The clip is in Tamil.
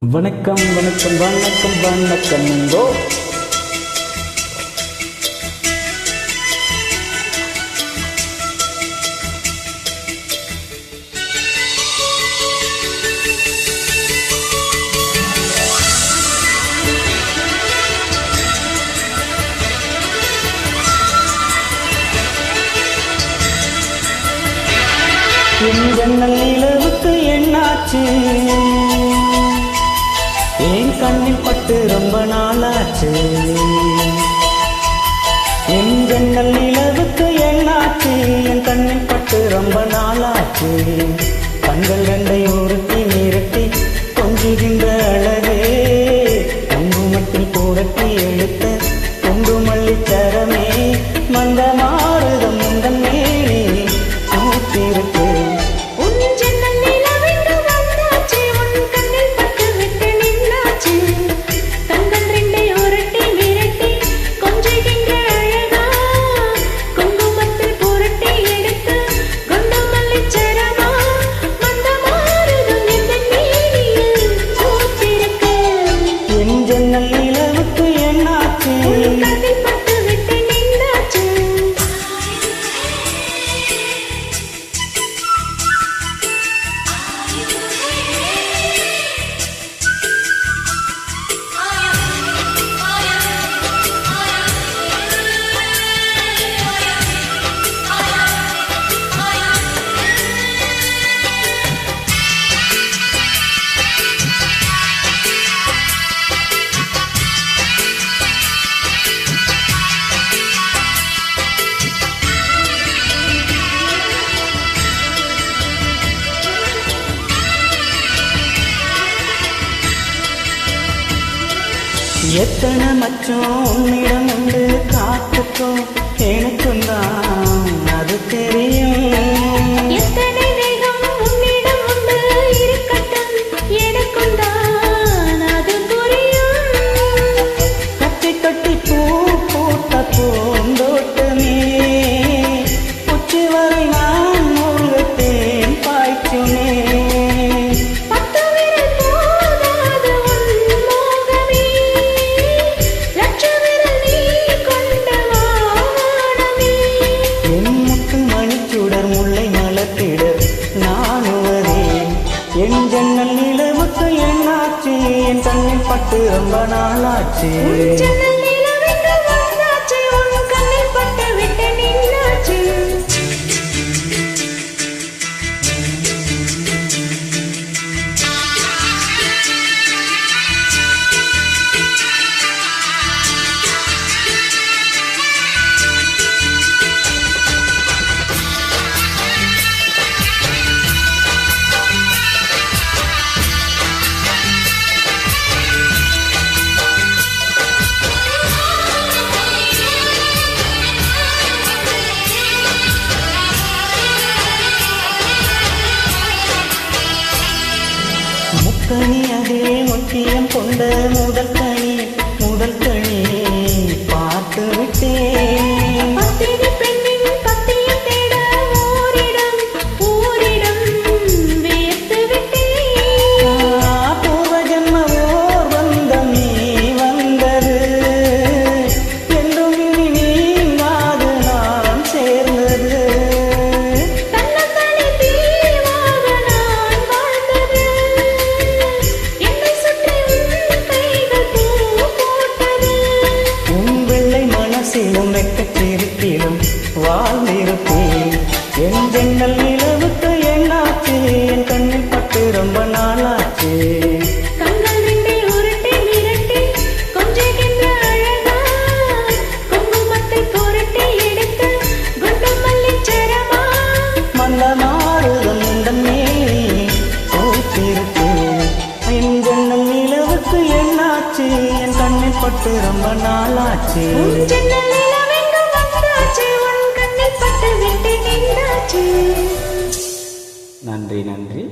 வணக்கம் வணக்கம் வணக்கம் வணக்கம்ங்கோ. என் ஜன்னல் நிலவுக்கு என்னாச்சு? என் கண்ணில் பட்டு ரொம்ப நாளாச்சு. என் ஜன்னல் நிலவுக்கு என்னாச்சு? என் கண்ணில் பட்டு ரொம்ப நாளாச்சு. கண்கள் ரெண்டை உருட்டி மிரட்டி கொஞ்சுகின்ற அழகே, குங்குமத்தில் கூடட்டி எடுத்த குங்குமல்லி சரமே, மந்த மாறுதம் முந்தன் மேலே சூத்திருக்கு. எத்தனை மச்சம் உன்னிடம் உண்டு, காத்துக்கோ எனக்கும் தான் அது தெரியும். எத்தனை வேகம் உன்னிடம் உண்டு, இருக்கட்டும் எனக்கும் தான் அது புரியும். கட்டி கட்டி பூ பூத்த பூந்தோட்டமே, உச்சி வரை நான் மூழ்கத்தேன் பாய்ச்சுமே. என் ஜன்னல் நிலவுக்கு என்னாச்சு? என் கண்ணில் பட்டு ரொம்ப நாளாச்சு. முக்கணி அதே முக்கியம் கொண்ட முதல் கணி பார்த்து விட்டேன். பூர்வ ஜன்ம ஓர் பந்தம் நீ வந்தது, என்றும் இனி நீங்காது நான் சேர்ந்தது. மனசிலும் வெக்கச்சிருப்பிலும் வாழ்ந்திருப்பேன். என் ஜன்னல் நிலவுக்கு என்னாச்சு? என் கண்ணில் பட்டு ரொம்ப நாளாச்சு. மந்த மாறுதம் முந்தன் மேலே சூத்திருப்பேன். என் ஜன்னல் நிலவுக்கு என்னாச்சு? என் கண்ணில் பட்டு ரொம்ப நாளாச்சு. நன்றி நன்றி.